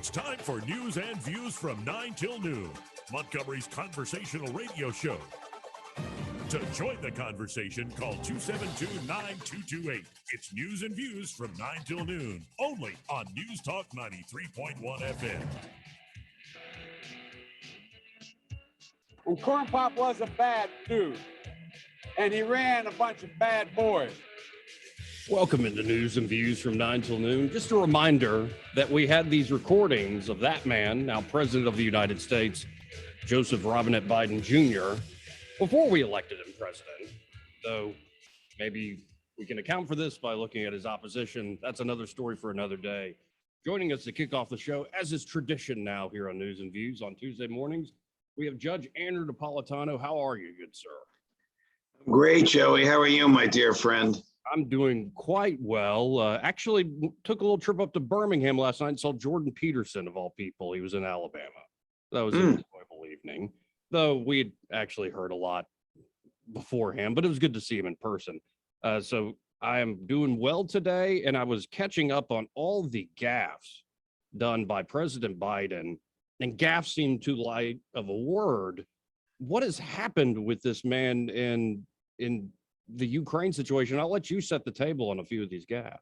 It's time for news and views from 9 till noon, Montgomery's conversational radio show. To join the conversation, call 272-9228. It's news and views from 9 till noon, only on News Talk 93.1 FM. And Corn Pop was a bad dude, and he ran a bunch of bad boys. Welcome into News and Views from 9 till noon. Just a reminder that we had these recordings of that man, now President of the United States, Joseph Robinette Biden Jr., before we elected him president. Though maybe we can account for this by looking at his opposition. That's another story for another day. Joining us to kick off the show, as is tradition now here on News and Views on Tuesday mornings, we have Judge Andrew Napolitano. How are you, good sir? Great, Joey. How are you, my dear friend? I'm doing quite well. Actually, took a little trip up to Birmingham last night and saw Jordan Peterson, of all people. He was in Alabama. That was an enjoyable evening, though we had actually heard a lot beforehand, but it was good to see him in person. So I am doing well today, and I was catching up on all the gaffes done by President Biden, and gaffes seem too light of a word. What has happened with this man in the Ukraine situation? I'll let you set the table on a few of these gaffes.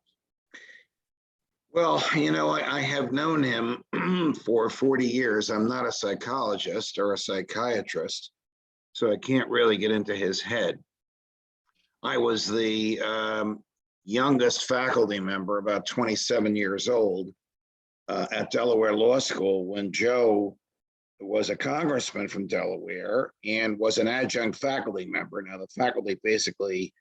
Well, you know, I have known him for 40 years. I'm not a psychologist or a psychiatrist, so I can't really get into his head. I was the youngest faculty member, about 27 years old, at Delaware Law School when Joe was a congressman from Delaware and was an adjunct faculty member. Now, the faculty basically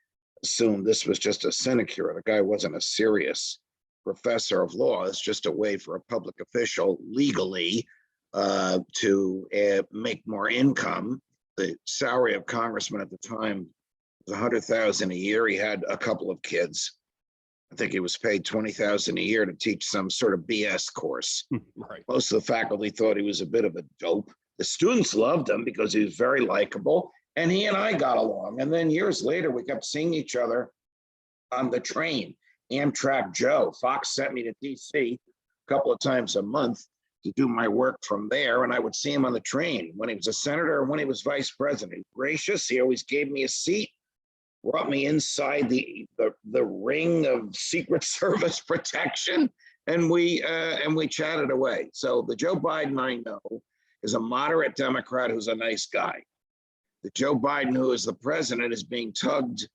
assumed this was just a sinecure. The guy wasn't a serious professor of law. It's just a way for a public official legally to make more income. The salary of congressman at the time was $100,000 a year. He had a couple of kids. I think he was paid $20,000 a year to teach some sort of BS course. Right. Most of the faculty thought he was a bit of a dope. The students loved him because he was very likable, and he and I got along. And then years later, we kept seeing each other on the train. Amtrak Joe. Fox sent me to DC a couple of times a month to do my work from there, and I would see him on the train when he was a senator and when he was vice president. He was gracious. He always gave me a seat, brought me inside the ring of Secret Service protection, and we chatted away. So the Joe Biden I know is a moderate Democrat who's a nice guy. The Joe Biden who is the president is being tugged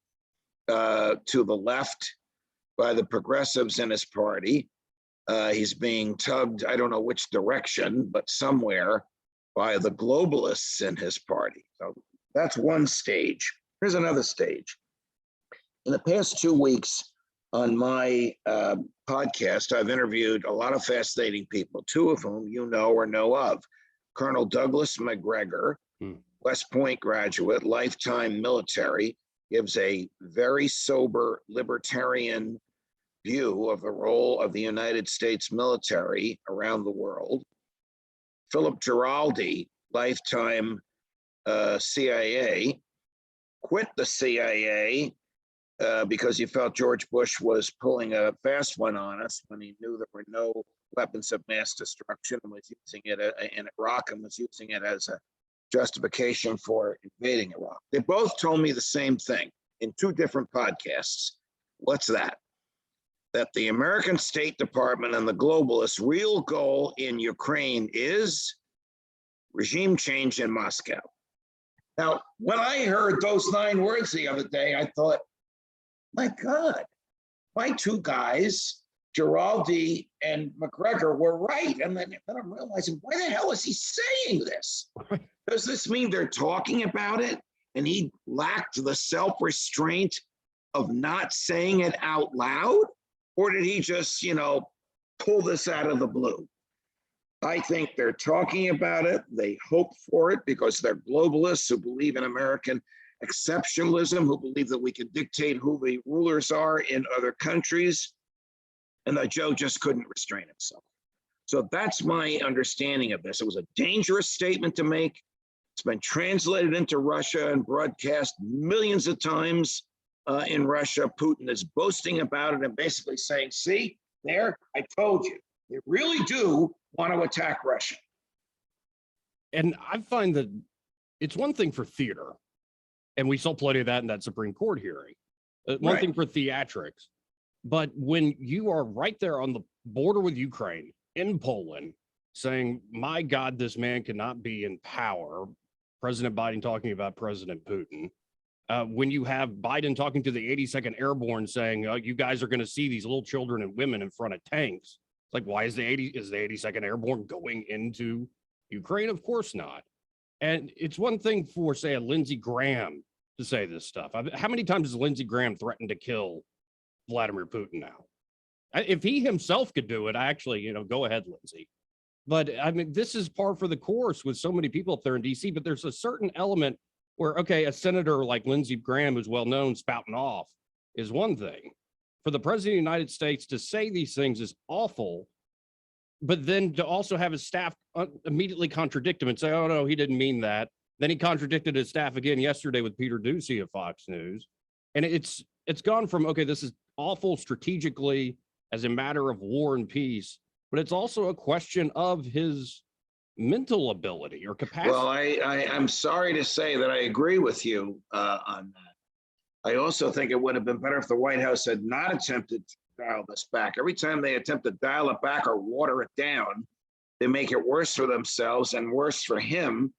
to the left by the progressives in his party. He's being tugged, I don't know which direction, but somewhere, by the globalists in his party. So that's one stage. Here's another stage. In the past 2 weeks on my podcast, I've interviewed a lot of fascinating people, two of whom you know or know of. Colonel Douglas McGregor, West Point graduate, lifetime military, gives a very sober libertarian view of the role of the United States military around the world. Philip Giraldi, lifetime CIA, quit the CIA because he felt George Bush was pulling a fast one on us when he knew there were no weapons of mass destruction and was using it in Iraq and was using it as a justification for invading Iraq. They both told me the same thing in two different podcasts. What's that? That the American State Department and the globalists' real goal in Ukraine is regime change in Moscow. Now, when I heard those 9 words the other day, I thought, my God, my two guys, Giraldi and McGregor, were right. And then I'm realizing, why the hell is he saying this? Does this mean they're talking about it and he lacked the self-restraint of not saying it out loud? Or did he just, pull this out of the blue? I think they're talking about it. They hope for it because they're globalists who believe in American exceptionalism, who believe that we can dictate who the rulers are in other countries. And that Joe just couldn't restrain himself. So that's my understanding of this. It was a dangerous statement to make. It's been translated into Russia and broadcast millions of times in Russia. Putin is boasting about it and basically saying, see, there, I told you. They really do want to attack Russia. And I find that it's one thing for theater, and we saw plenty of that in that Supreme Court hearing. One thing for theatrics. But when you are right there on the border with Ukraine, in Poland, saying, my God, this man cannot be in power, President Biden talking about President Putin, when you have Biden talking to the 82nd Airborne saying, you guys are going to see these little children and women in front of tanks. It's like, why is the 82nd Airborne going into Ukraine? Of course not. And it's one thing for, say, a Lindsey Graham to say this stuff. How many times has Lindsey Graham threatened to kill Vladimir Putin now? If he himself could do it, I actually, go ahead, Lindsey. But I mean, this is par for the course with so many people up there in DC, but there's a certain element where, okay, a senator like Lindsey Graham, who's well known, spouting off is one thing. For the president of the United States to say these things is awful, but then to also have his staff immediately contradict him and say, oh, no, he didn't mean that. Then he contradicted his staff again yesterday with Peter Doocy of Fox News. And it's gone from, okay, this is awful strategically as a matter of war and peace, but it's also a question of his mental ability or capacity. Well, I'm sorry to say that I agree with you on that. I also think it would have been better if the White House had not attempted to dial this back. Every time they attempt to dial it back or water it down, they make it worse for themselves and worse for him,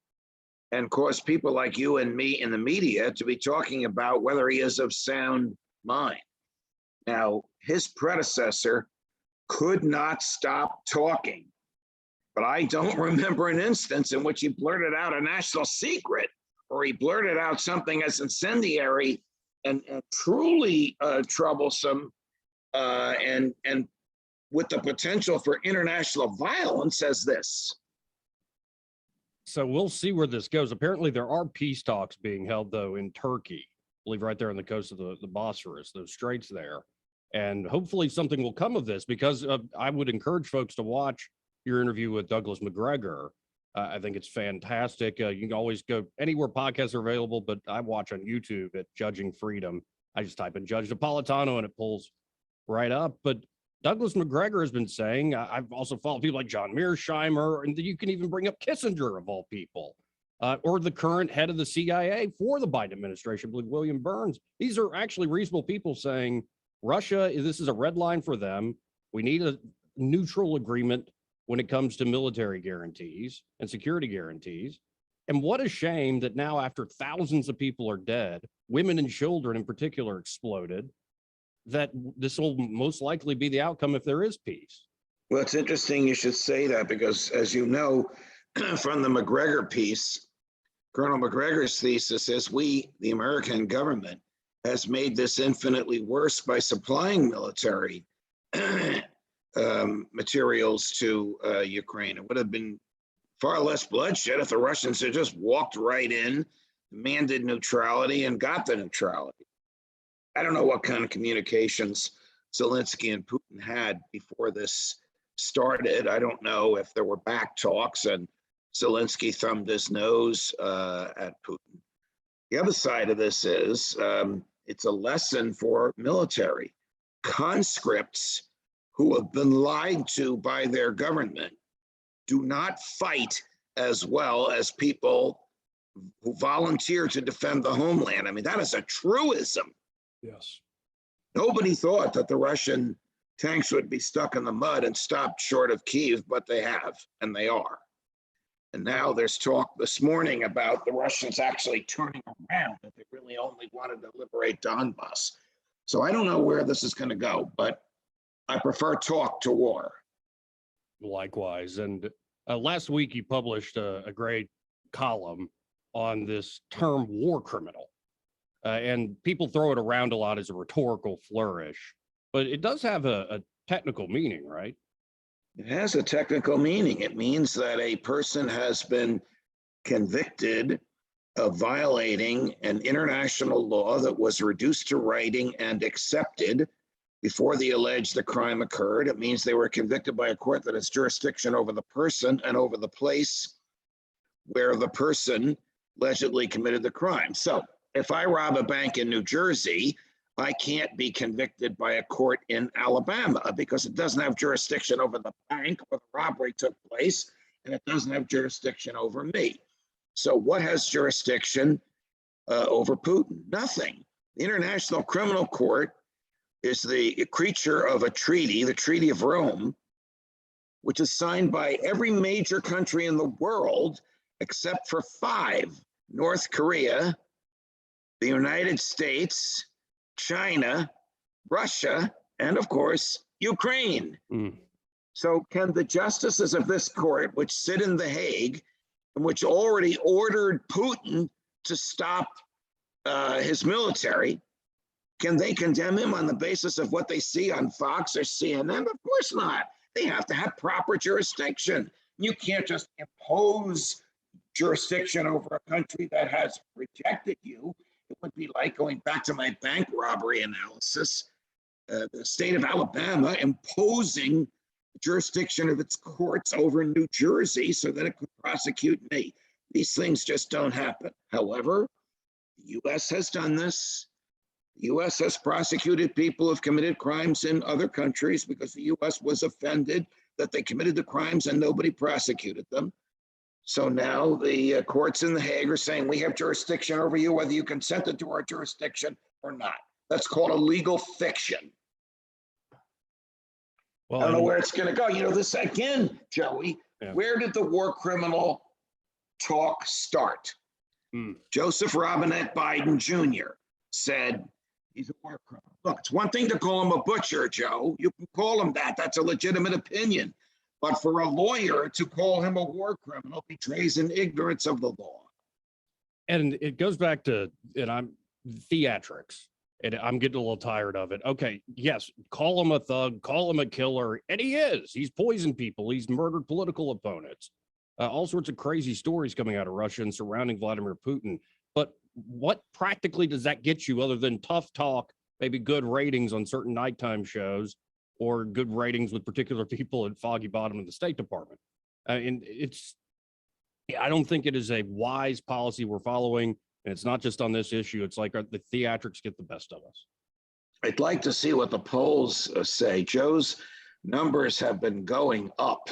and cause people like you and me in the media to be talking about whether he is of sound mind. Now, his predecessor could not stop talking, but I don't remember an instance in which he blurted out a national secret or he blurted out something as incendiary and truly troublesome and with the potential for international violence as this. So we'll see where this goes. Apparently there are peace talks being held, though, in Turkey, I believe right there on the coast of the Bosphorus, those straits there. And hopefully something will come of this, because I would encourage folks to watch your interview with Douglas McGregor. I think it's fantastic. You can always go anywhere podcasts are available, but I watch on YouTube at Judging Freedom. I just type in Judge Napolitano and it pulls right up. But Douglas McGregor has been saying, I've also followed people like John Mearsheimer, and you can even bring up Kissinger of all people, or the current head of the CIA for the Biden administration, I believe William Burns. These are actually reasonable people saying Russia, this is a red line for them. We need a neutral agreement when it comes to military guarantees and security guarantees. And what a shame that now, after thousands of people are dead, women and children in particular exploded, that this will most likely be the outcome if there is peace. Well, it's interesting you should say that, because as you know, from the McGregor piece, Colonel McGregor's thesis is the American government, has made this infinitely worse by supplying military materials to Ukraine. It would have been far less bloodshed if the Russians had just walked right in, demanded neutrality, and got the neutrality. I don't know what kind of communications Zelensky and Putin had before this started. I don't know if there were back talks and Zelensky thumbed his nose at Putin. The other side of this is it's a lesson for military conscripts who have been lied to by their government. Do not fight as well as people who volunteer to defend the homeland. I mean, that is a truism. Yes. Nobody thought that the Russian tanks would be stuck in the mud and stopped short of Kyiv, but they have, and they are. And now there's talk this morning about the Russians actually turning around, that they really only wanted to liberate Donbass. So I don't know where this is going to go, but I prefer talk to war. Likewise. And last week you published a great column on this term war criminal. And people throw it around a lot as a rhetorical flourish, but it does have a technical meaning, right? It has a technical meaning. It means that a person has been convicted of violating an international law that was reduced to writing and accepted before the crime occurred. It means they were convicted by a court that has jurisdiction over the person and over the place where the person allegedly committed the crime. So if I rob a bank in New Jersey, I can't be convicted by a court in Alabama because it doesn't have jurisdiction over the bank where the robbery took place, and it doesn't have jurisdiction over me. So what has jurisdiction over Putin? Nothing. The International Criminal Court is the creature of a treaty, the Treaty of Rome, which is signed by every major country in the world except for 5: North Korea, the United States, China, Russia, and of course, Ukraine. So can the justices of this court, which sit in The Hague, and which already ordered Putin to stop his military, can they condemn him on the basis of what they see on Fox or CNN? Of course not. They have to have proper jurisdiction. You can't just impose jurisdiction over a country that has rejected you. It would be like, going back to my bank robbery analysis, the state of Alabama imposing the jurisdiction of its courts over New Jersey so that it could prosecute me. These things just don't happen. However, the U.S. has done this. The U.S. has prosecuted people who have committed crimes in other countries because the U.S. was offended that they committed the crimes and nobody prosecuted them. So now the courts in The Hague are saying we have jurisdiction over you, whether you consented to our jurisdiction or not. That's called a legal fiction. Well, I don't know where it's going to go. You know, this again, Joey, where did the war criminal talk start? Joseph Robinette Biden Jr. said he's a war criminal. Look, it's one thing to call him a butcher, Joe. You can call him that. That's a legitimate opinion. But for a lawyer to call him a war criminal betrays an ignorance of the law. And it goes back to, and I'm theatrics, and I'm getting a little tired of it. Okay, yes, call him a thug, call him a killer, and he is. He's poisoned people. He's murdered political opponents. All sorts of crazy stories coming out of Russia and surrounding Vladimir Putin. But what practically does that get you other than tough talk, maybe good ratings on certain nighttime shows, or good ratings with particular people at Foggy Bottom of the State Department? And I don't think it is a wise policy we're following. And it's not just on this issue. It's like the theatrics get the best of us. I'd like to see what the polls say. Joe's numbers have been going up.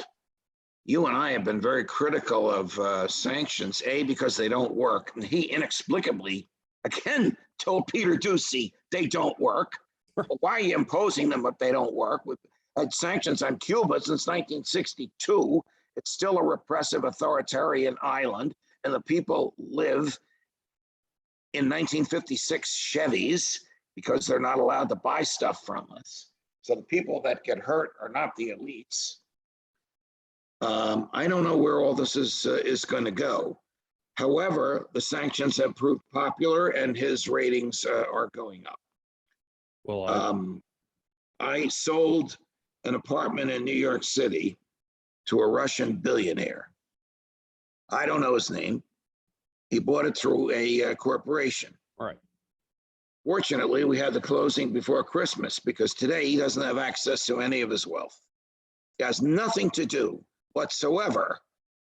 You and I have been very critical of sanctions, because they don't work. And he inexplicably, again, told Peter Doocy they don't work. Well, why are you imposing them if they don't work? We've had sanctions on Cuba since 1962. It's still a repressive authoritarian island, and the people live in 1956 Chevys because they're not allowed to buy stuff from us. So the people that get hurt are not the elites. I don't know where all this is going to go. However, the sanctions have proved popular, and his ratings are going up. Well, I sold an apartment in New York City to a Russian billionaire. I don't know his name. He bought it through a corporation. All right. Fortunately, we had the closing before Christmas because today he doesn't have access to any of his wealth. It has nothing to do whatsoever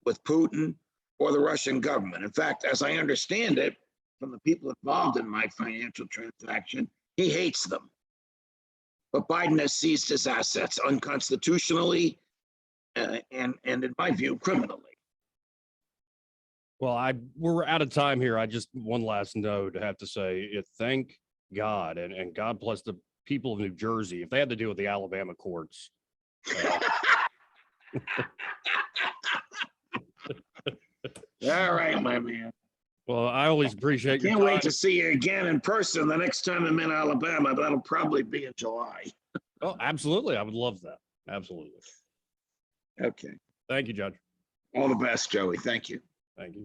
with Putin or the Russian government. In fact, as I understand it, from the people involved in my financial transaction, he hates them. But Biden has seized his assets unconstitutionally and in my view, criminally. Well, we're out of time here. I just one last note to have to say, thank God and God bless the people of New Jersey. If they had to deal with the Alabama courts. All right, my man. Well, I always appreciate your time. Can't wait to see you again in person the next time I'm in Alabama. That'll probably be in July. Oh, absolutely. I would love that. Absolutely. Okay. Thank you, Judge. All the best, Joey. Thank you. Thank you.